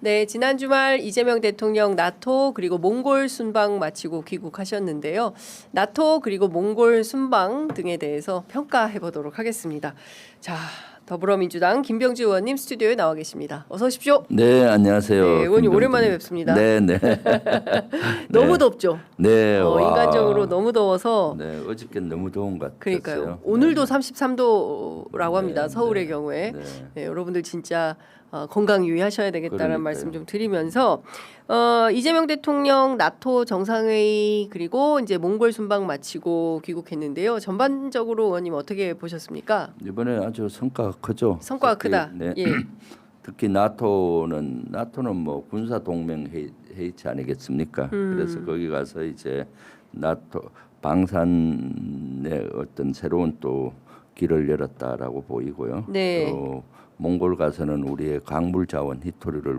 네, 지난 주말 이재명 대통령 나토 그리고 몽골 순방 마치고 귀국하셨는데요. 나토 그리고 몽골 순방 등에 대해서 평가해 보도록 하겠습니다. 자, 더불어민주당 김병지 의원님 스튜디오에 나와 계십니다. 어서 오십시오. 네, 안녕하세요. 네, 의원님 오랜만에 뵙습니다. 네, 네. 너무 네. 덥죠? 네, 와. 인간적으로 너무 더워서. 네, 어저께 너무 더운 것 같았어요. 그러니까요. 오늘도 33도라고 합니다. 네, 서울의 네, 경우에. 네. 네, 여러분들 진짜 건강 유의하셔야 되겠다는 그러니까요. 말씀 좀 드리면서 이재명 대통령 나토 정상회의 그리고 이제 몽골 순방 마치고 귀국했는데요. 전반적으로 의원님 어떻게 보셨습니까? 이번에 아주 성과가 크죠. 성과가 특히, 크다. 네. 예. 특히 나토는 뭐 군사 동맹 회의체 아니겠습니까? 그래서 거기 가서 이제 나토 방산의 어떤 새로운 또 길을 열었다라고 보이고요. 네. 또 몽골 가서는 우리의 광물 자원 히토리를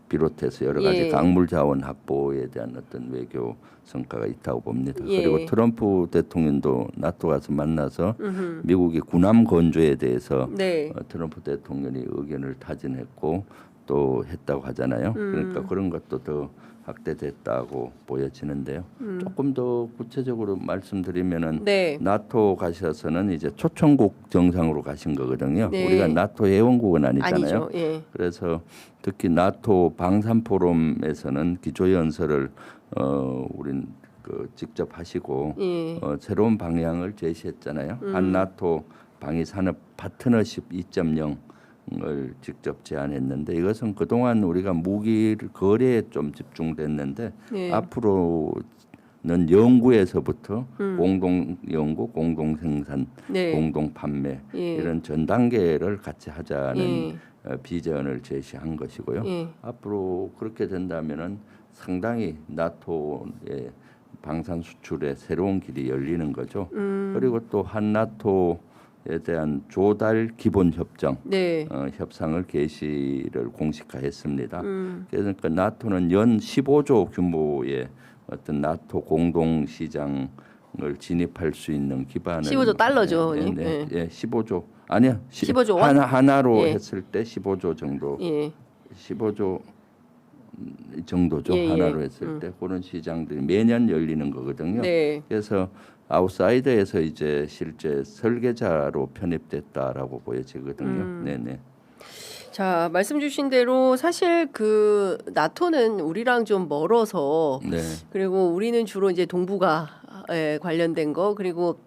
비롯해서 여러 가지 예. 광물 자원 확보에 대한 어떤 외교 성과가 있다고 봅니다. 예. 그리고 트럼프 대통령도 나토 가서 만나서 미국의 군함 건조에 대해서 네. 트럼프 대통령이 의견을 타진했고 또 했다고 하잖아요. 그러니까 그런 것도 더 확대됐다고 보여지는데요. 조금 더 구체적으로 말씀드리면은 네. 나토 가셔서는 이제 초청국 정상으로 가신 거거든요. 네. 우리가 나토 회원국은 아니잖아요. 아니죠. 예. 그래서 특히 나토 방산 포럼에서는 기조 연설을 우린 직접 하시고 예. 새로운 방향을 제시했잖아요. 한나토 방위 산업 파트너십 2.0을 직접 제안했는데 이것은 그동안 우리가 무기 거래에 좀 집중됐는데 예. 앞으로는 연구에서부터 공동 연구, 공동 생산, 네. 공동 판매 예. 이런 전 단계를 같이 하자는 예. 비전을 제시한 것이고요. 예. 앞으로 그렇게 된다면은 상당히 나토의 방산 수출에 새로운 길이 열리는 거죠. 그리고 또 한나토에 대한 조달 기본 협정 네. 협상을 개시를 공식화했습니다. 그러니까 나토는 연 15조 규모의 어떤 나토 공동 시장을 진입할 수 있는 기반을 15조 달러죠, 네, 의원님. 네, 예, 15조 아니요. 15조 원? 하나로 예. 했을 때 15조 정도. 예. 15조 정도죠. 예, 예. 하나로 했을 때 그런 시장들이 매년 열리는 거거든요. 네. 그래서 아웃사이더에서 이제 실제 설계자로 편입됐다라고 보여지거든요. 네네. 자, 말씀 주신 대로 사실 그 나토는 우리랑 좀 멀어서 네. 그리고 우리는 주로 이제 동북아 관련된 거 그리고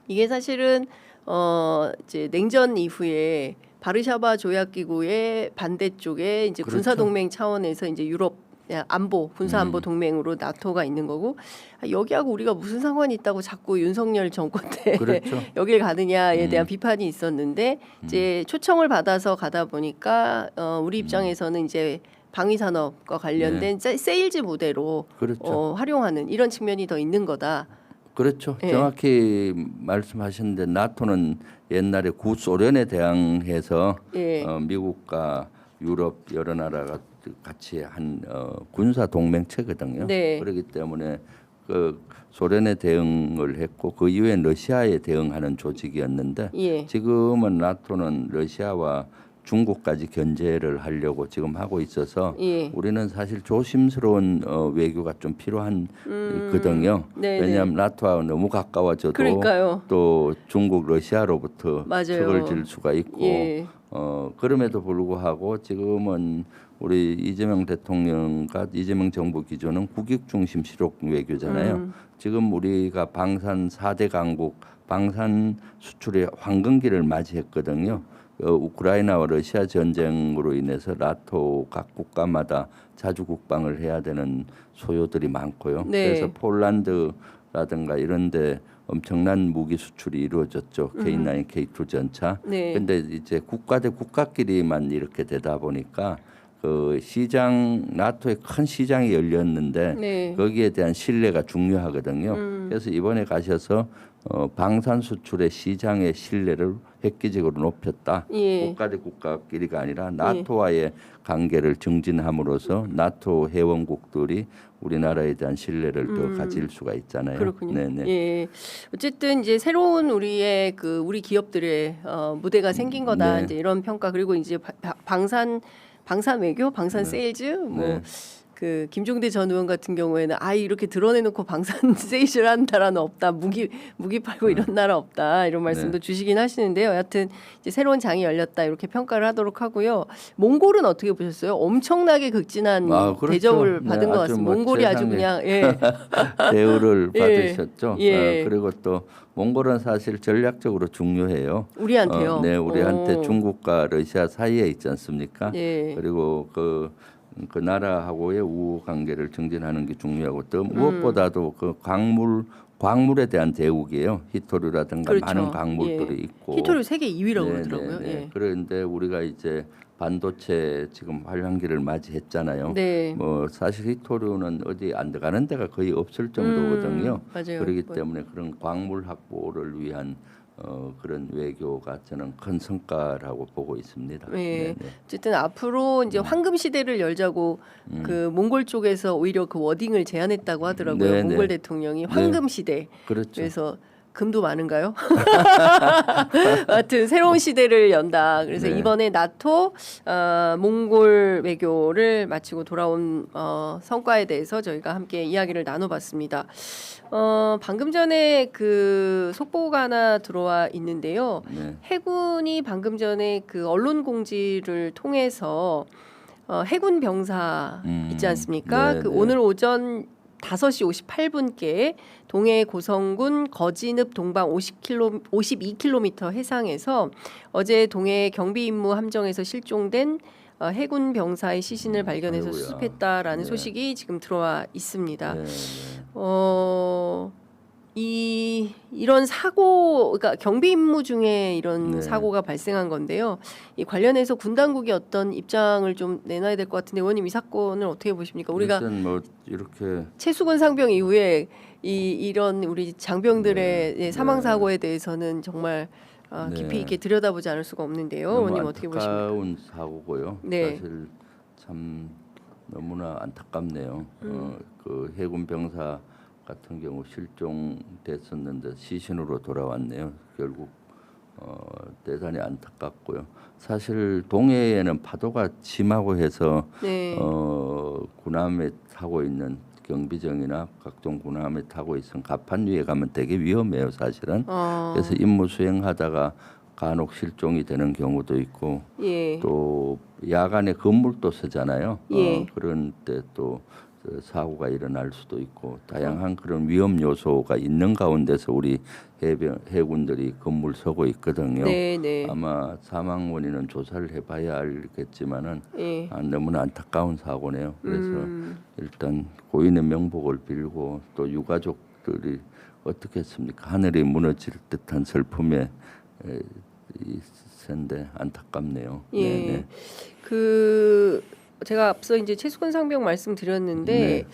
이게 사실은 이제 냉전 이후에 바르샤바 조약 기구의 반대쪽에 이제 그렇죠. 군사 동맹 차원에서 이제 유럽 안보 군사 안보 동맹으로 나토가 있는 거고 여기하고 우리가 무슨 상관이 있다고 자꾸 윤석열 정권 때 그렇죠. 여길 가느냐에 대한 비판이 있었는데 이제 초청을 받아서 가다 보니까 우리 입장에서는 이제 방위 산업과 관련된 세일즈 모델로 그렇죠. 활용하는 이런 측면이 더 있는 거다. 그렇죠. 예. 정확히 말씀하셨는데 나토는 옛날에 구소련에 대항해서 예. 미국과 유럽 여러 나라가 같이 한 군사 동맹체거든요. 네. 그렇기 때문에 그 소련에 대응을 했고 그 이후에 러시아에 대응하는 조직이었는데 예. 지금은 나토는 러시아와 중국까지 견제를 하려고 지금 하고 있어서 예. 우리는 사실 조심스러운 외교가 좀 필요한 거든요. 네네. 왜냐하면 나토와 너무 가까워져도 그러니까요. 또 중국, 러시아로부터 맞아요. 척을 질 수가 있고 예. 그럼에도 불구하고 지금은 우리 이재명 대통령과 이재명 정부 기조는 국익 중심 실효 외교잖아요. 지금 우리가 방산 4대 강국 방산 수출의 황금기를 맞이했거든요. 우크라이나와 러시아 전쟁으로 인해서 나토 각 국가마다 자주 국방을 해야 되는 소요들이 많고요. 네. 그래서 폴란드라든가 이런데 엄청난 무기 수출이 이루어졌죠. K9, K2 전차. 네. 근데 이제 국가 대 국가끼리만 이렇게 되다 보니까 그 시장 나토의 큰 시장이 열렸는데 네. 거기에 대한 신뢰가 중요하거든요. 그래서 이번에 가셔서 방산 수출의 시장의 신뢰를 획기적으로 높였다. 예. 국가 대 국가끼리가 아니라 나토와의 관계를 증진함으로써 나토 회원국들이 우리나라에 대한 신뢰를 더 가질 수가 있잖아요. 그렇군요. 네네. 예. 어쨌든 이제 새로운 우리의 우리 기업들의 무대가 생긴 거다. 네. 이제 이런 평가 그리고 이제 방산 외교, 방산 세일즈 뭐. 네. 그 김종대 전 의원 같은 경우에는 이렇게 드러내놓고 방산 세일즈를 하는 나라는 없다. 무기 팔고 이런 나라 없다. 이런 말씀도 주시긴 하시는데요. 여하튼 이제 새로운 장이 열렸다. 이렇게 평가를 하도록 하고요. 몽골은 어떻게 보셨어요? 엄청나게 극진한 그렇죠. 대접을 받은 것 같습니다. 뭐 몽골이 아주 그냥 대우를 예. 받으셨죠. 예. 그리고 또 몽골은 사실 전략적으로 중요해요. 우리한테요. 네, 우리한테 중국과 러시아 사이에 있지 않습니까? 예. 그리고 그 나라하고의 우호 관계를 증진하는 게 중요하고 또 무엇보다도 그 광물에 대한 대우기예요. 히토류라든가 그렇죠. 많은 광물들이 예. 있고. 히토류 세계 2위라고 네, 그러더라고요. 네, 네. 예. 그런데 우리가 이제 반도체 지금 활황기를 맞이했잖아요. 네. 뭐 사실 히토류는 어디 안 들어가는 데가 거의 없을 정도거든요. 맞아요. 그렇기 때문에 그런 광물 확보를 위한 그런 외교가 저는 큰 성과라고 보고 있습니다. 네. 네, 네. 어쨌든 앞으로 이제 황금 시대를 열자고 그 몽골 쪽에서 오히려 그 워딩을 제안했다고 하더라고요. 네, 몽골 네. 대통령이 황금 시대. 그렇죠. 그래서 금도 많은가요? 하여튼 새로운 시대를 연다. 그래서 네. 이번에 나토 몽골 외교를 마치고 돌아온 성과에 대해서 저희가 함께 이야기를 나눠봤습니다. 방금 전에 그 속보가 하나 들어와 있는데요. 네. 해군이 방금 전에 그 언론 공지를 통해서 해군 병사 있지 않습니까? 네, 그 네. 오늘 오전 5시 58분께 동해 고성군 거진읍 동방 52km 해상에서 어제 동해 경비 임무 함정에서 실종된 해군 병사의 시신을 발견해서 아이고야. 수습했다라는 네. 소식이 지금 들어와 있습니다. 네, 네. 이런 사고, 그러니까 경비 임무 중에 이런 네. 사고가 발생한 건데요. 이 관련해서 군 당국이 어떤 입장을 좀 내놔야 될 것 같은데 의원님 이 사건을 어떻게 보십니까? 우리가 일단 뭐 이렇게 최수근 상병 이후에 이런 우리 장병들의 네. 사망 사고에 대해서는 정말 깊이 네. 있게 들여다보지 않을 수가 없는데요. 너무 의원님 어떻게 보십니까? 안타까운 사고고요. 네. 사실 참 너무나 안타깝네요. 그 해군 병사 같은 경우 실종됐었는데 시신으로 돌아왔네요. 결국 대단히 안타깝고요. 사실 동해에는 파도가 심하고 해서 네. 군함에 타고 있는 경비정이나 각종 군함에 타고 있는 갑판 위에 가면 되게 위험해요, 사실은. 그래서 임무 수행하다가 간혹 실종이 되는 경우도 있고 예. 또 야간에 건물도 쓰잖아요. 예. 그런 때 또 사고가 일어날 수도 있고 다양한 그런 위험 요소가 있는 가운데서 우리 해군들이 건물 서고 있거든요. 네, 네. 아마 사망 원인은 조사를 해봐야 알겠지만은 예. 너무나 안타까운 사고네요. 그래서 일단 고인의 명복을 빌고 또 유가족들이 어떻게 했습니까? 하늘이 무너질 듯한 슬픔에 있는데 안타깝네요. 예. 네네. 제가 앞서 이제 최수근 상병 말씀드렸는데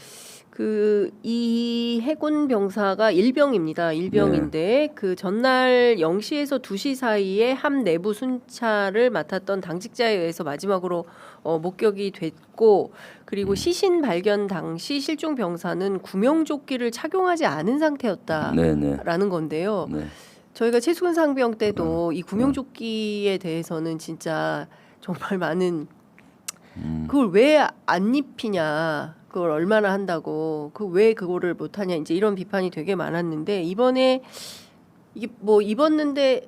네. 이 해군 병사가 일병입니다. 일병인데 그 전날 0시에서 2시 사이에 함 내부 순찰을 맡았던 당직자에 의해서 마지막으로 목격이 됐고 그리고 시신 발견 당시 실종 병사는 구명조끼를 착용하지 않은 상태였다라는 네네. 건데요. 네. 저희가 최수근 상병 때도 이 구명조끼에 대해서는 진짜 정말 많은 그걸 왜 안 입히냐, 그걸 얼마나 한다고, 왜 그거를 못 하냐, 이제 이런 비판이 되게 많았는데 이번에 이게 뭐 입었는데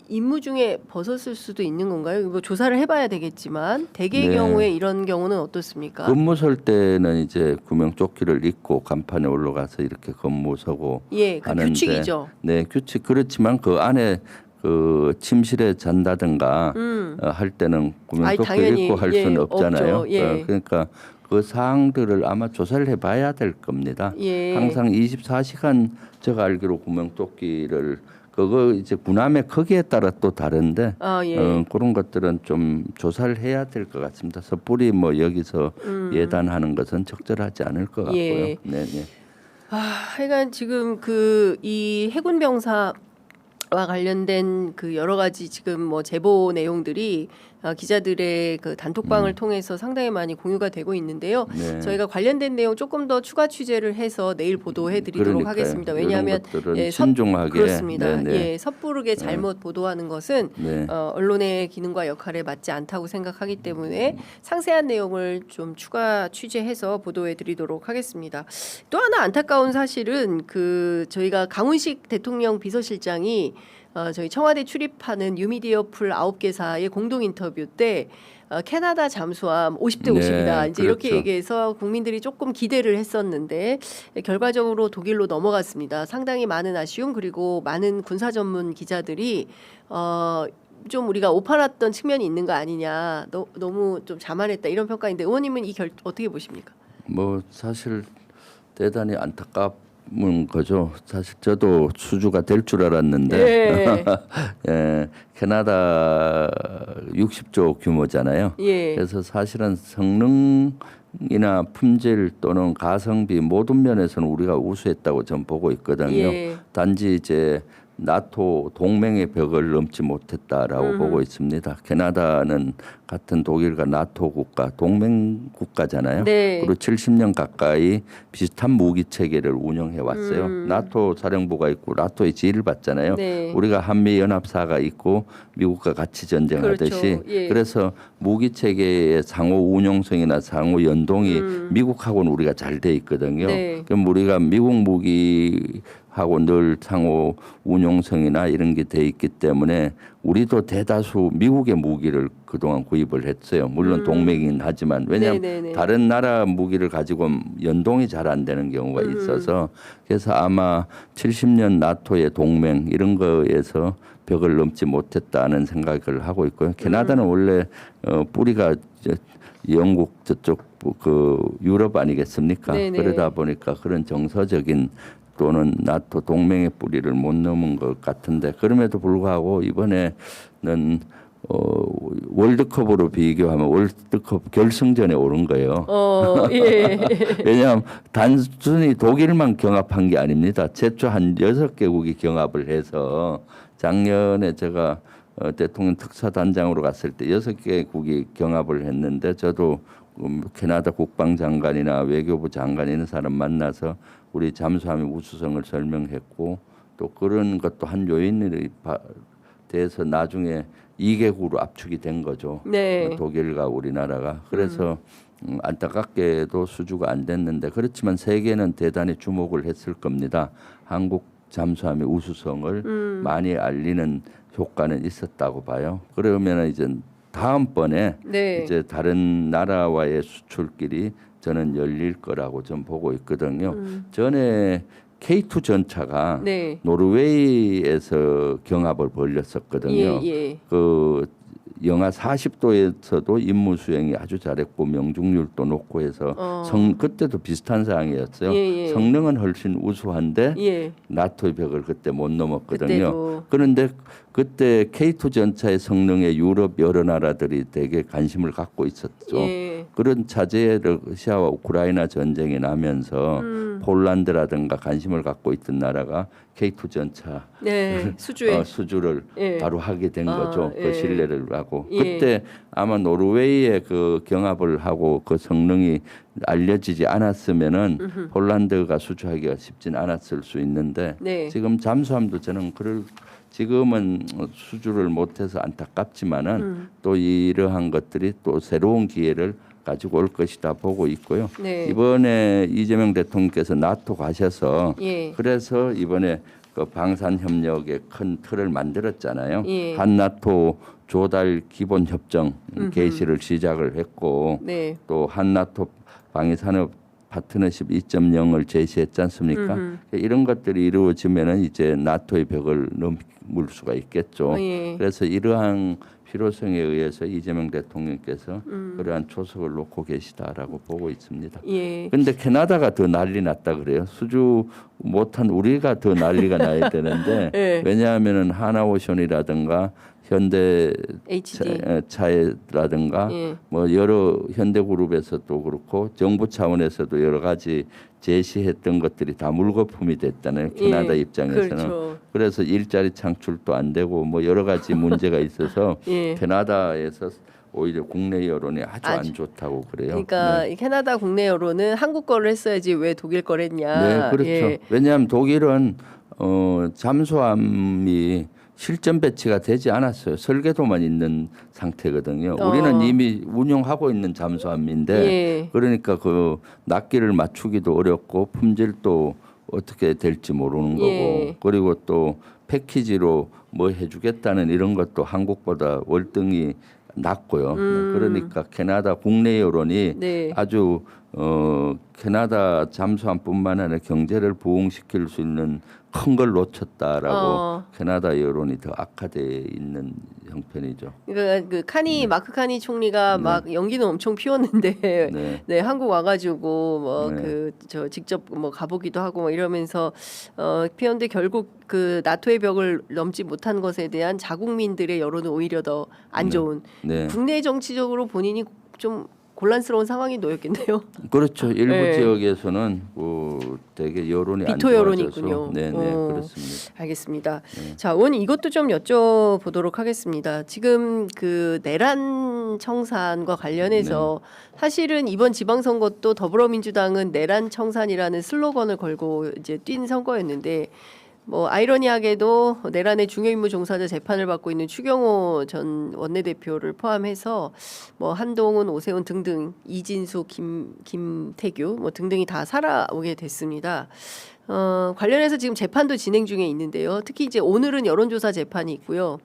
임무 중에 벗었을 수도 있는 건가요? 뭐 조사를 해봐야 되겠지만 대개의 네. 경우에 이런 경우는 어떻습니까? 근무 설 때는 이제 구명조끼를 입고 간판에 올라가서 이렇게 근무 서고 예, 그 하는데 규칙이죠. 네, 규칙 그렇지만 그 안에 그 침실에 잔다든가 할 때는 구명조끼 당연히, 입고 할 예, 수는 없잖아요. 없죠. 예. 그러니까 그 사항들을 아마 조사를 해봐야 될 겁니다. 예. 항상 24시간 제가 알기로 구명조끼를 그거 이제 군함의 크기에 따라 또 다른데 예. 그런 것들은 좀 조사를 해야 될 것 같습니다. 섣불리 뭐 여기서 예단하는 것은 적절하지 않을 것 같고요. 예. 네, 네. 하여간 지금 이 해군 병사와 관련된 여러 가지 지금 뭐 제보 내용들이 기자들의 단톡방을 통해서 상당히 많이 공유가 되고 있는데요. 네. 저희가 관련된 내용 조금 더 추가 취재를 해서 내일 보도해드리도록 그러니까요. 하겠습니다. 이런 왜냐하면 것들은 신중하게 그렇습니다. 네네. 예, 섣부르게 잘못 보도하는 것은 네. 언론의 기능과 역할에 맞지 않다고 생각하기 때문에 상세한 내용을 좀 추가 취재해서 보도해드리도록 하겠습니다. 또 하나 안타까운 사실은 저희가 강훈식 대통령 비서실장이 저희 청와대 출입하는 뉴미디어 풀 9개사의 공동 인터뷰 때 캐나다 잠수함 50대 50이다. 네, 이제 이렇게 그렇죠. 얘기해서 국민들이 조금 기대를 했었는데 결과적으로 독일로 넘어갔습니다. 상당히 많은 아쉬움 그리고 많은 군사 전문 기자들이 좀 우리가 오판했던 측면이 있는 거 아니냐. 너무 좀 자만했다 이런 평가인데 의원님은 어떻게 보십니까? 뭐 사실 대단히 안타까운 거죠. 사실 저도 수주가 될 줄 알았는데 네. 예, 캐나다 60조 규모잖아요. 예. 그래서 사실은 성능이나 품질 또는 가성비 모든 면에서는 우리가 우수했다고 저는 보고 있거든요. 예. 단지 이제 나토 동맹의 벽을 넘지 못했다라고 보고 있습니다. 캐나다는 같은 독일과 나토 국가, 동맹 국가잖아요. 네. 그리고 70년 가까이 비슷한 무기 체계를 운영해 왔어요. 나토 사령부가 있고 나토의 지휘를 받잖아요. 네. 우리가 한미 연합사가 있고 미국과 같이 전쟁하듯이 그렇죠. 예. 그래서 무기 체계의 상호 운용성이나 상호 연동이 미국하고는 우리가 잘 돼 있거든요. 네. 그럼 우리가 미국 무기하고 늘 상호 운용성이나 이런 게 돼 있기 때문에 우리도 대다수 미국의 무기를 그동안 구입을 했어요. 물론 동맹이긴 하지만 왜냐하면 네네네. 다른 나라 무기를 가지고 연동이 잘 안 되는 경우가 있어서 그래서 아마 70년 나토의 동맹 이런 거에서 벽을 넘지 못했다는 생각을 하고 있고요. 캐나다는 원래 뿌리가 영국 저쪽 유럽 아니겠습니까? 네네. 그러다 보니까 그런 정서적인 또는 나토 동맹의 뿌리를 못 넘은 것 같은데 그럼에도 불구하고 이번에는 월드컵으로 비교하면 월드컵 결승전에 오른 거예요. 예. 왜냐하면 단순히 독일만 경합한 게 아닙니다. 최초 한 6개국이 경합을 해서 작년에 제가 대통령 특사단장으로 갔을 때 6개국이 경합을 했는데 저도 캐나다 국방장관이나 외교부 장관 이런 사람 만나서 우리 잠수함의 우수성을 설명했고 또 그런 것도 한 요인이 돼서 나중에 2개국으로 압축이 된 거죠. 네. 독일과 우리나라가. 그래서 안타깝게도 수주가 안 됐는데 그렇지만 세계는 대단히 주목을 했을 겁니다. 한국 잠수함의 우수성을 많이 알리는 효과는 있었다고 봐요. 그러면 이제 다음번에 네. 이제 다른 나라와의 수출길이 저는 열릴 거라고 좀 보고 있거든요. 전에 K2 전차가 네. 노르웨이에서 경합을 벌였었거든요. 예. 영하 40도에서도 임무 수행이 아주 잘했고 명중률도 높고 해서 그때도 비슷한 상황이었어요. 예. 성능은 훨씬 우수한데 예. 나토의 벽을 그때 못 넘었거든요. 그때도. 그런데 그때 K2 전차의 성능에 유럽 여러 나라들이 되게 관심을 갖고 있었죠. 예. 그런 차제에 러시아와 우크라이나 전쟁이 나면서 폴란드라든가 관심을 갖고 있던 나라가 K2 전차 네. 수주에. 수주를 예. 바로 하게 된 거죠. 예. 그 신뢰를 하고 예. 그때 아마 노르웨이의 그 경합을 하고 그 성능이 알려지지 않았으면은 폴란드가 수주하기가 쉽진 않았을 수 있는데 네. 지금 잠수함도 저는 지금은 수주를 못해서 안타깝지만은 또 이러한 것들이 또 새로운 기회를 가지고 올 것이다 보고 있고요. 네. 이번에 이재명 대통령께서 나토 가셔서 예. 그래서 이번에 그 방산 협력의 큰 틀을 만들었잖아요. 예. 한나토 조달 기본 협정 개시를 시작을 했고 네. 또 한나토 방위산업 파트너십 2.0을 제시했지 않습니까? 이런 것들이 이루어지면은 이제 나토의 벽을 넘을 수가 있겠죠. 예. 그래서 이러한 필요성에 의해서 이재명 대통령께서 그러한 초석을 놓고 계시다라고 보고 있습니다. 예. 근데 캐나다가 더 난리 났다 그래요. 수주 못한 우리가 더 난리가 나야 되는데 예. 왜냐하면은 하나오션이라든가 현대 HD. 차라든가 예. 뭐 여러 현대그룹에서도 그렇고 정부 차원에서도 여러 가지 제시했던 것들이 다 물거품이 됐다는 캐나다 예. 입장에서는 그렇죠. 그래서 일자리 창출도 안 되고 뭐 여러 가지 문제가 있어서 예. 캐나다에서 오히려 국내 여론이 아주 안 좋다고 그래요. 그러니까 이 캐나다 국내 여론은 한국 거를 했어야지 왜 독일 거를 했냐. 네, 그렇죠. 예. 왜냐하면 독일은 잠수함이 실전 배치가 되지 않았어요. 설계도만 있는 상태거든요. 우리는 이미 운용하고 있는 잠수함인데 예. 그러니까 그 낱개를 맞추기도 어렵고 품질도 어떻게 될지 모르는 거고 예. 그리고 또 패키지로 뭐 해주겠다는 이런 것도 한국보다 월등히 낮고요. 그러니까 캐나다 국내 여론이 네. 아주 캐나다 잠수함뿐만 아니라 경제를 부흥시킬 수 있는 큰 걸 놓쳤다라고 캐나다 여론이 더 악화돼 있는 형편이죠. 그러니까 그 카니 마크 카니 총리가 막 연기는 엄청 피웠는데 네. 네, 한국 와가지고 뭐 네. 그 저 직접 뭐 가보기도 하고 뭐 이러면서 피웠는데 결국 그 나토의 벽을 넘지 못한 것에 대한 자국민들의 여론은 오히려 더 안 좋은 네. 국내 정치적으로 본인이 좀 곤란스러운 상황이 놓였겠네요. 그렇죠. 일부 네. 지역에서는 되게 여론이 안 비토 여론이 좋아져서 있군요. 네, 그렇습니다. 알겠습니다. 자, 의원님 이것도 좀 여쭤보도록 하겠습니다. 지금 그 내란 청산과 관련해서 사실은 이번 지방선거 또 더불어민주당은 내란 청산이라는 슬로건을 걸고 이제 뛴 선거였는데 뭐 아이러니하게도 내란의 중요임무 종사자 재판을 받고 있는 추경호 전 원내대표를 포함해서 뭐 한동훈, 오세훈 등등 이진수, 김태규 뭐 등등이 다 살아오게 됐습니다. 관련해서 지금 재판도 진행 중에 있는데요. 특히 이제 오늘은 여론조사 재판이 있고요.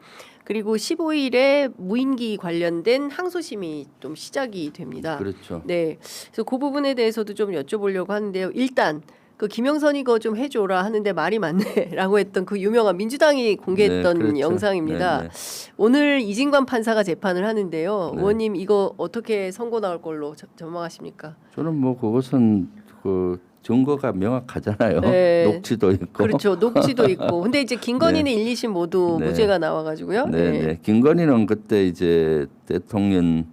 그리고 15일에 무인기 관련된 항소심이 좀 시작이 됩니다. 그렇죠. 네, 그래서 그 부분에 대해서도 좀 여쭤보려고 하는데요. 일단 그 김영선이 이거 좀 해줘라 하는데 말이 많네라고 했던 그 유명한 민주당이 공개했던 네, 그렇죠. 영상입니다. 네, 오늘 이진관 판사가 재판을 하는데요. 네. 의원님 이거 어떻게 선고 나올 걸로 전망하십니까? 저는 뭐 그것은 그 증거가 명확하잖아요. 네. 녹취도 있고. 그렇죠. 녹취도 있고. 근데 이제 김건희는 1, 2심 모두 네. 무죄가 나와가지고요. 네. 김건희는 그때 이제 대통령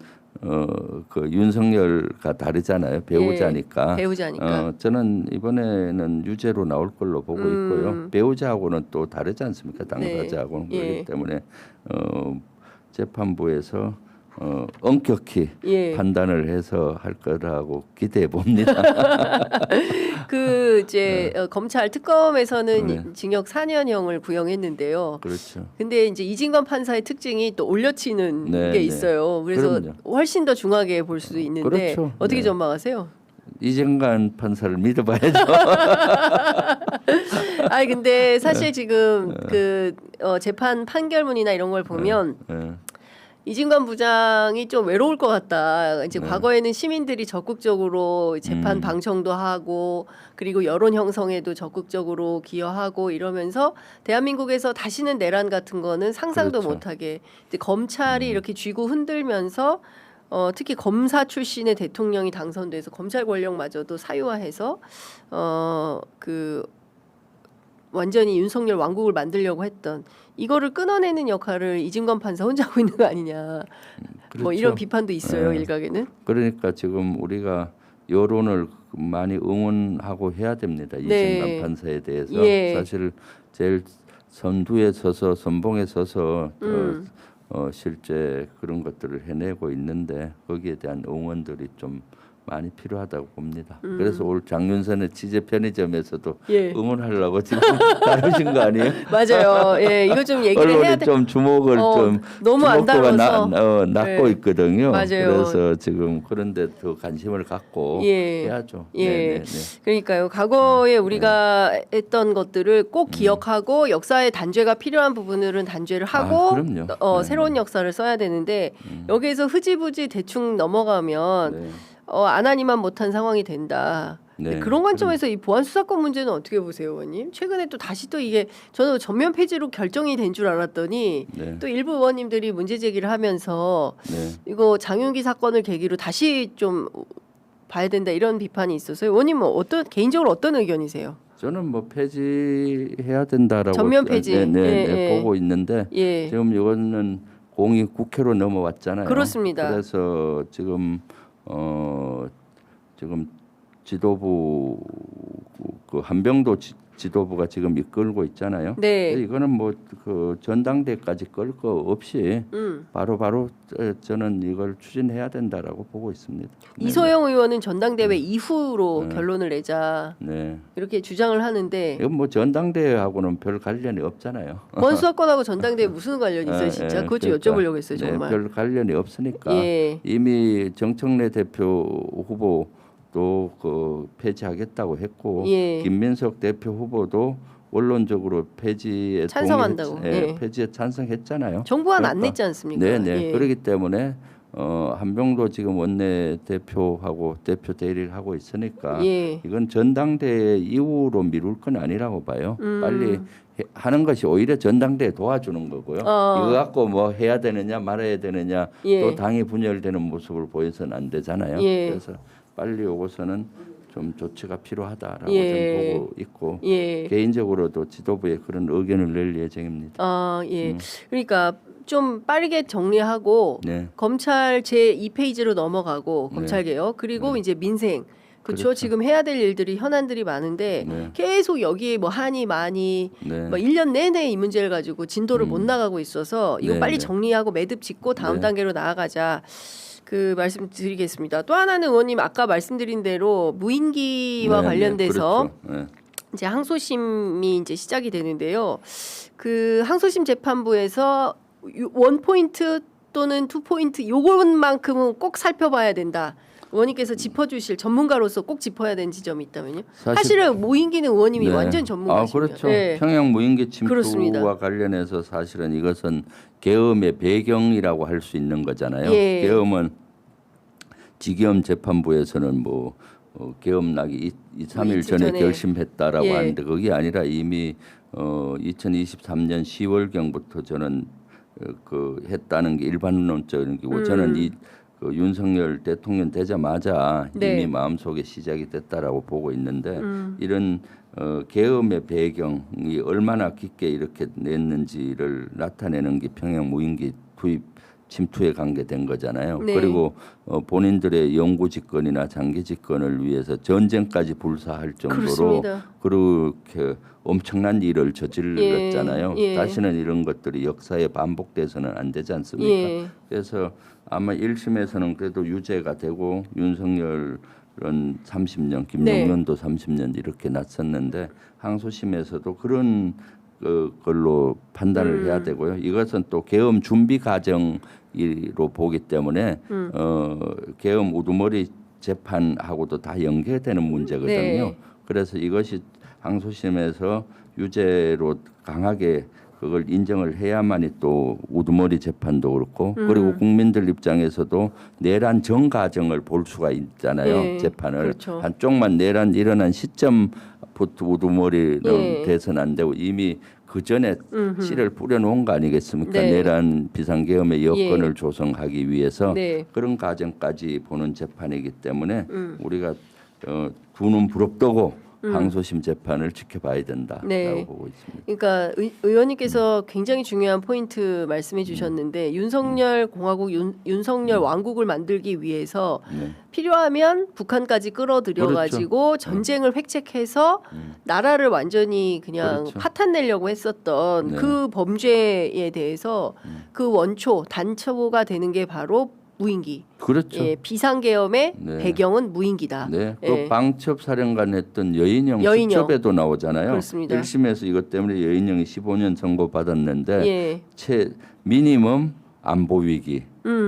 그 윤석열과 다르잖아요. 배우자니까. 배우자니까. 저는 이번에는 유죄로 나올 걸로 보고 있고요. 배우자하고는 또 다르지 않습니까? 당사자하고는 네. 그렇기 때문에 재판부에서 엄격히 판단을 해서 할 거라고 기대해 봅니다. 그 이제 검찰 특검에서는 징역 4년형을 구형했는데요. 그렇죠. 근데 이제 이진관 판사의 특징이 또 올려치는 네, 게 네. 있어요. 그래서 그럼요. 훨씬 더 중하게 볼 수도 있는데 그렇죠. 어떻게 네. 전망하세요? 이정관 판사를 믿어봐야죠. 아니 근데 사실 지금 그 재판 판결문이나 이런 걸 보면 네. 이진관 부장이 좀 외로울 것 같다. 이제 과거에는 시민들이 적극적으로 재판 방청도 하고 그리고 여론 형성에도 적극적으로 기여하고 이러면서 대한민국에서 다시는 내란 같은 거는 상상도 그렇죠. 못하게 이제 검찰이 이렇게 쥐고 흔들면서 특히 검사 출신의 대통령이 당선돼서 검찰 권력마저도 사유화해서 그 완전히 윤석열 왕국을 만들려고 했던 이거를 끊어내는 역할을 이진관 판사 혼자 하고 있는 거 아니냐. 그렇죠. 뭐 이런 비판도 있어요. 일각에는. 그러니까 지금 우리가 여론을 많이 응원하고 해야 됩니다. 이정관 판사에 대해서 사실 제일 선두에 서서 선봉에 서서 실제 그런 것들을 해내고 있는데 거기에 대한 응원들이 좀 많이 필요하다고 봅니다. 그래서 올 장윤선의 취재 편의점에서도 응원하려고 지금 다루신 거 아니에요? 맞아요. 예, 이거 좀 얘기를 해야 언론이 돼. 좀 주목을 좀 너무 안 주목도가 다뤄서 낮고 있거든요. 맞아요. 그래서 지금 그런데 더 관심을 갖고 해야죠. 예. 그러니까요. 과거에 우리가 했던 것들을 꼭 기억하고 역사의 단죄가 필요한 부분들은 단죄를 하고 그럼요. 새로운 역사를 써야 되는데 여기에서 흐지부지 대충 넘어가면 안 하니만 못한 상황이 된다. 네. 그런 관점에서 이 보안 수사권 문제는 어떻게 보세요, 의원님? 최근에 또 다시 또 이게 저는 전면 폐지로 결정이 된 줄 알았더니 네. 또 일부 의원님들이 문제 제기를 하면서 네. 이거 장윤기 사건을 계기로 다시 좀 봐야 된다 이런 비판이 있어서요. 의원님은 개인적으로 어떤 의견이세요? 저는 뭐 폐지해야 된다라고 전면 폐지. 예. 보고 있는데 예. 지금 이거는 공이 국회로 넘어왔잖아요. 그렇습니다. 그래서 지금 지금 지도부 그 한병도 지도부가 지금 이끌고 있잖아요. 네. 이거는 뭐 그 전당대까지 끌 거 없이 바로 저는 이걸 추진해야 된다라고 보고 있습니다. 이소영 의원은 전당대회 이후로 결론을 내자 네. 이렇게 주장을 하는데 이건 뭐 전당대회하고는 별 관련이 없잖아요. 보안 수사권하고 전당대회 무슨 관련이 있어요, 진짜? 그것 좀 그러니까, 여쭤보려고 했어요, 정말. 별 관련이 없으니까 예. 이미 정청래 대표 후보도 그 폐지하겠다고 했고 예. 김민석 대표 후보도 원론적으로 폐지에 찬성한다고. 예. 폐지에 찬성했잖아요. 정부안 안 그러니까, 냈지 않습니까? 네네. 예. 그렇기 때문에 한병도 지금 원내 대표하고 대표 대리를 하고 있으니까 예. 이건 전당대회 이후로 미룰 건 아니라고 봐요. 빨리 하는 것이 오히려 전당대회 도와주는 거고요. 이거 갖고 뭐 해야 되느냐 말아야 되느냐 예. 또 당이 분열되는 모습을 보여서는 안 되잖아요. 예. 그래서 빨리 요것은 좀 조치가 필요하다라고 예. 좀 보고 있고 예. 개인적으로도 지도부에 그런 의견을 낼 예정입니다. 아, 예. 그러니까 좀 빠르게 정리하고 네. 검찰 제 2페이지로 넘어가고 검찰 개혁 그리고 이제 민생 그렇죠. 그렇죠. 지금 해야 될 일들이 현안들이 많은데 네. 계속 여기에 뭐 한이 많이 네. 뭐 1년 내내 이 문제를 가지고 진도를 못 나가고 있어서 이거 네, 빨리 네. 정리하고 매듭 짓고 다음 네. 단계로 나아가자. 그 말씀드리겠습니다. 또 하나는 의원님 아까 말씀드린 대로 무인기와 네, 관련돼서 네, 그렇죠. 네. 이제 항소심이 이제 시작이 되는데요. 그 항소심 재판부에서 원 포인트 또는 투 포인트 요것만큼은 꼭 살펴봐야 된다. 의원님께서 짚어주실 전문가로서 꼭 짚어야 되는 지점이 있다면요. 사실은 무인기는 의원님이 네. 완전 전문가시죠. 그렇죠. 네. 평양 무인기 침투와 그렇습니다. 관련해서 사실은 이것은 계엄의 배경이라고 할 수 있는 거잖아요. 예. 계엄은 지계엄 재판부에서는 뭐 계엄 나기 2-3일 전에 결심했다라고 예. 하는데 그게 아니라 이미 2023년 10월경부터 저는 그 했다는 게 일반론적인 거고 저는 그 윤석열 대통령 되자마자 네. 이미 마음속에 시작이 됐다라고 보고 있는데 이런 계엄의 배경이 얼마나 깊게 이렇게 냈는지를 나타내는 게 평양 무인기 투입 침투에 관계된 거잖아요. 네. 그리고 본인들의 영구 집권이나 장기 집권을 위해서 전쟁까지 불사할 정도로 그렇습니다. 그렇게 엄청난 일을 저질렀잖아요. 예. 다시는 이런 것들이 역사에 반복돼서는 안 되지 않습니까? 예. 그래서 아마 1심에서는 그래도 유죄가 되고 윤석열은 30년, 김용현도 30년 이렇게 났었는데 항소심에서도 그런 걸로 판단을 해야 되고요. 이것은 또 계엄 준비 과정으로 보기 때문에 계엄 우두머리 재판하고도 다 연계되는 문제거든요. 네. 그래서 이것이 항소심에서 유죄로 강하게 그걸 인정을 해야만이 또 우두머리 재판도 그렇고 그리고 국민들 입장에서도 내란 전 과정을 볼 수가 있잖아요. 네. 재판을 그렇죠. 한쪽만 내란 일어난 시점부터 우두머리는 예. 돼서는 안 되고 이미 그 전에 씨를 뿌려놓은 거 아니겠습니까? 네. 내란 비상계엄의 여건을 예. 조성하기 위해서 네. 그런 과정까지 보는 재판이기 때문에 우리가 두 눈 부릅뜨고 항소심 재판을 지켜봐야 된다라고 네. 보고 있습니다. 그러니까 의원님께서 굉장히 중요한 포인트 말씀해 주셨는데 윤석열 공화국 윤석열 왕국을 만들기 위해서 네. 필요하면 북한까지 끌어들여 가지고 그렇죠. 전쟁을 획책해서 나라를 완전히 그냥 그렇죠. 파탄 내려고 했었던 네. 그 범죄에 대해서 그 원초 단초가 되는 게 바로 무인기. 그렇죠. 예, 비상계엄의 네. 배경은 무인기다. 네, 그 예. 방첩 사령관 했던 여인영 여인영. 수첩에도 나오잖아요. 그렇습니다. 1심에서 이것 때문에 여인영이 15년 선고 받았는데 예. 미니멈 안보 위기,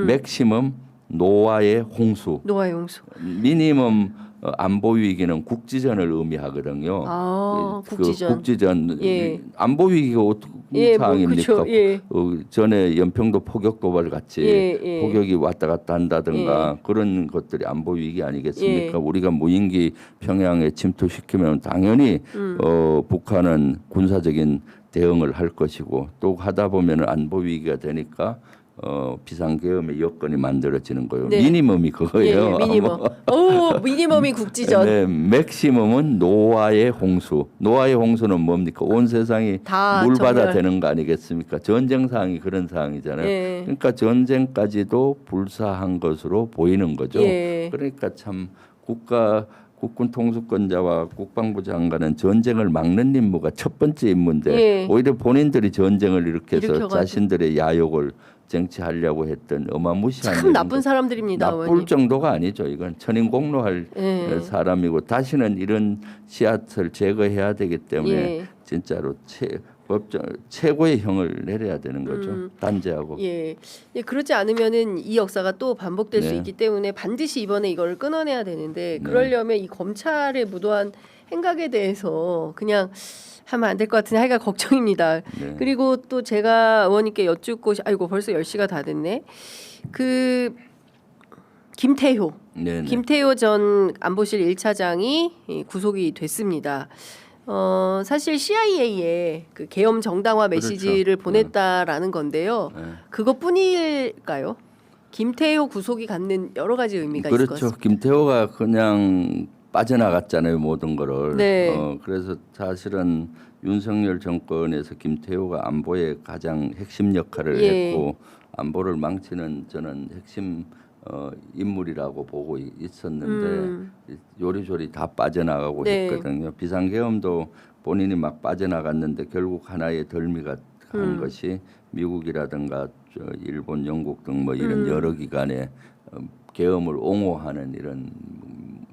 맥시멈 노아의 홍수, 노아의 홍수. 미니멈 안보 위기는 국지전을 의미하거든요. 아, 그 국지전. 국지전 예. 안보 위기가 어떤 예, 뭐, 상황입니까? 그쵸. 예. 전에 연평도 포격 도발 같이 예. 포격이 왔다 갔다 한다든가 그런 것들이 안보 위기 아니겠습니까? 우리가 무인기 평양에 침투시키면 당연히 북한은 군사적인 대응을 할 것이고 또 하다 보면 안보 위기가 되니까 비상계엄의 여건이 만들어지는 거예요. 네. 미니멈이 그거예요. 예, 미니멈. 오, 미니멈이 국지전. 네, 맥시멈은 노아의 홍수. 노아의 홍수는 뭡니까? 온 세상이 다 물바다 정렬. 되는 거 아니겠습니까? 전쟁 상황이 그런 상황이잖아요. 예. 그러니까 전쟁까지도 불사한 것으로 보이는 거죠. 예. 그러니까 참 국군 통수권자와 국방부 장관은 전쟁을 막는 임무가 첫 번째 임무인데 예. 오히려 본인들이 전쟁을 일으켜서 일으켜가지고. 자신들의 야욕을 쟁취하려고 했던 어마무시한 참 나쁜 사람들입니다, 나쁠 의원님. 정도가 아니죠. 이건 천인공노할 예. 사람이고 다시는 이런 씨앗을 제거해야 되기 때문에 예. 진짜로 최고의 형을 내려야 되는 거죠. 단죄하고. 예. 예, 그렇지 않으면은 이 역사가 또 반복될 수 네. 있기 때문에 반드시 이번에 이걸 끊어내야 되는데 그러려면 이 검찰의 무도한 행각에 대해서 그냥 하면 안 될 것 같은데 하여간 걱정입니다. 네. 그리고 또 제가 의원님께 여쭙고 아이고 벌써 10시가 다 됐네. 그 김태효 네네. 김태효 전 안보실 1차장이 구속이 됐습니다. 사실 CIA에 그 계엄 정당화 메시지를 그렇죠. 보냈다라는 건데요. 네. 그것뿐일까요? 김태효 구속이 갖는 여러 가지 의미가 있을 것 그렇죠. 같습니다. 김태호가 그냥 빠져나갔잖아요, 모든 거를. 네. 그래서 사실은 윤석열 정권에서 김태호가 안보의 가장 핵심 역할을 예. 했고 안보를 망치는 저는 핵심 인물이라고 보고 있었는데 요리조리 다 빠져나가고 네. 했거든요. 비상계엄도 본인이 막 빠져나갔는데 결국 하나의 덜미가 한 것이 미국이라든가 일본, 영국 등 뭐 이런 여러 기관에 계엄을 옹호하는 이런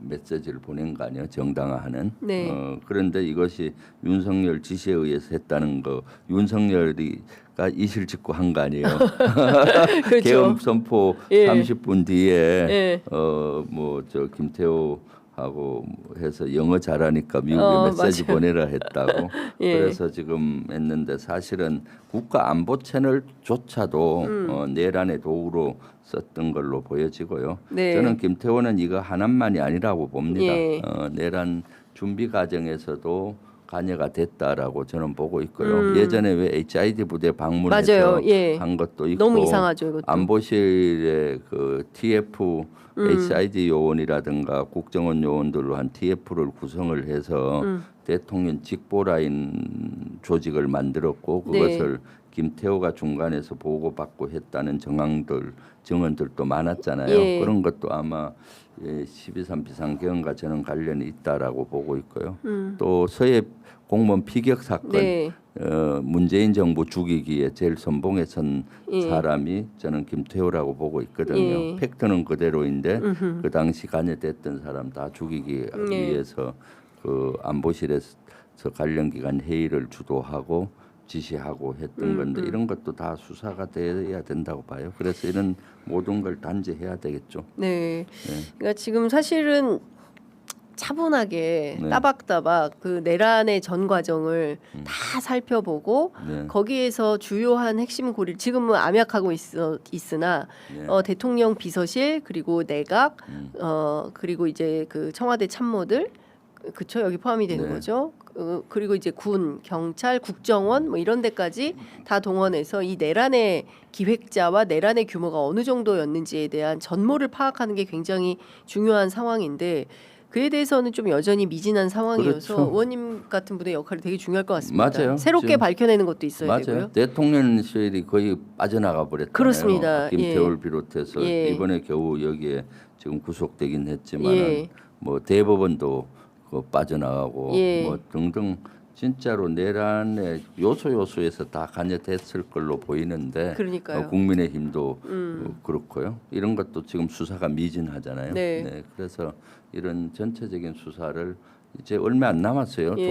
메시지를 보낸 거 아니에요? 정당화하는. 네. 그런데 이것이 윤석열 지시에 의해서 했다는 거 윤석열이가 이실 짓고 한 거 아니에요? 그렇죠. 계엄 선포 예. 30분 뒤에 예. 뭐 저 김태호하고 해서 영어 잘하니까 미국에 메시지 맞아요. 보내라 했다고. 예. 그래서 지금 했는데 사실은 국가 안보 채널조차도 내란의 도구로 썼던 걸로 보여지고요. 네. 저는 김태호는 이거 하나만이 아니라고 봅니다. 예. 내란 준비 과정에서도 관여가 됐다라고 저는 보고 있고요. 예전에 왜 HID 부대 방문해서 맞아요. 예. 한 것도 있고 너무 이상하죠, 이것도. 안보실의 그 TF HID 요원이라든가 국정원 요원들로 한 TF를 구성을 해서 대통령 직보라인 조직을 만들었고 그것을 김태호가 중간에서 보고받고 했다는 정황들도 많았잖아요. 예. 그런 것도 아마 12.3 비상계엄과 저는 관련이 있다라고 보고 있고요. 또 서해 공무원 피격 사건 네. 문재인 정부 죽이기에 제일 선봉에 선 예. 사람이 저는 김태호라고 보고 있거든요. 예. 팩트는 그대로인데 그 당시 관여됐던 사람 다 죽이기 위해서 그 안보실에서 관련 기관 회의를 주도하고 지시하고 했던 건데 이런 것도 다 수사가 돼야 된다고 봐요. 그래서 이런 모든 걸 단죄해야 되겠죠. 네. 그러니까 지금 사실은 차분하게 네. 따박따박 그 내란의 전 과정을 다 살펴보고 네. 거기에서 주요한 핵심 고리를 지금은 암약하고 있으나 네. 대통령 비서실 그리고 내각 그리고 이제 그 청와대 참모들 그쵸 여기 포함이 되는 네. 거죠. 그리고 이제 군, 경찰, 국정원 뭐 이런 데까지 다 동원해서 이 내란의 기획자와 내란의 규모가 어느 정도였는지에 대한 전모를 파악하는 게 굉장히 중요한 상황인데 그에 대해서는 좀 여전히 미진한 상황이어서 그렇죠. 의원님 같은 분의 역할이 되게 중요할 것 같습니다. 맞아요. 새롭게 지금 밝혀내는 것도 있어야 맞아요. 되고요. 대통령실이 거의 빠져나가 버렸잖아요. 그렇습니다. 김태호를 비롯해서 예. 이번에 겨우 여기에 지금 구속되긴 했지만 예. 뭐 대법원도 그 빠져나가고 예. 뭐 등등 진짜로 내란의 요소에서 다 관여됐을 걸로 보이는데 그러니까요. 국민의힘도 그렇고요. 이런 것도 지금 수사가 미진하잖아요. 네. 그래서 이런 전체적인 수사를 이제 얼마 안 남았어요. 예.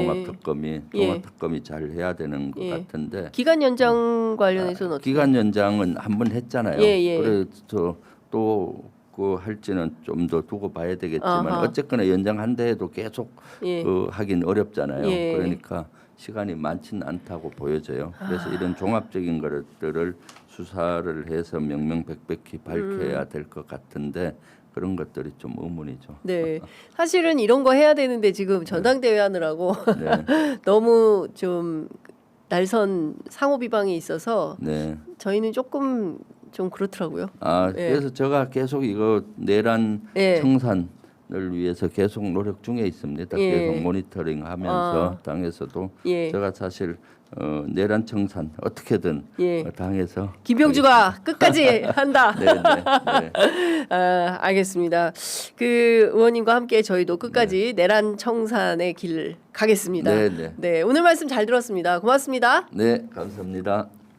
종합특검이 잘 해야 되는 것 예. 같은데 기간 연장 관련해서는 어떻게? 기간 연장은 한 번 했잖아요. 예. 그래서 또 할지는 좀 더 두고 봐야 되겠지만 아하. 어쨌거나 연장한다 해도 계속 예. 하긴 어렵잖아요. 예. 그러니까 시간이 많지는 않다고 보여져요. 그래서 이런 종합적인 것들을 수사를 해서 명명백백히 밝혀야 될 것 같은데 그런 것들이 좀 의문이죠. 네. 사실은 이런 거 해야 되는데 지금 전당대회 하느라고 네. 너무 좀 날선 상호 비방이 있어서 네. 저희는 조금 좀 그렇더라고요. 아, 예. 그래서 제가 계속 이거 내란 예. 청산을 위해서 계속 노력 중에 있습니다. 예. 계속 모니터링하면서 당에서도 예. 제가 사실 내란 청산 어떻게든 예. 당에서 김병주가 끝까지 한다. 네, 네, 네. 아, 알겠습니다. 그 의원님과 함께 저희도 끝까지 내란 청산의 길 가겠습니다. 네, 네. 네, 오늘 말씀 잘 들었습니다. 고맙습니다. 네, 감사합니다.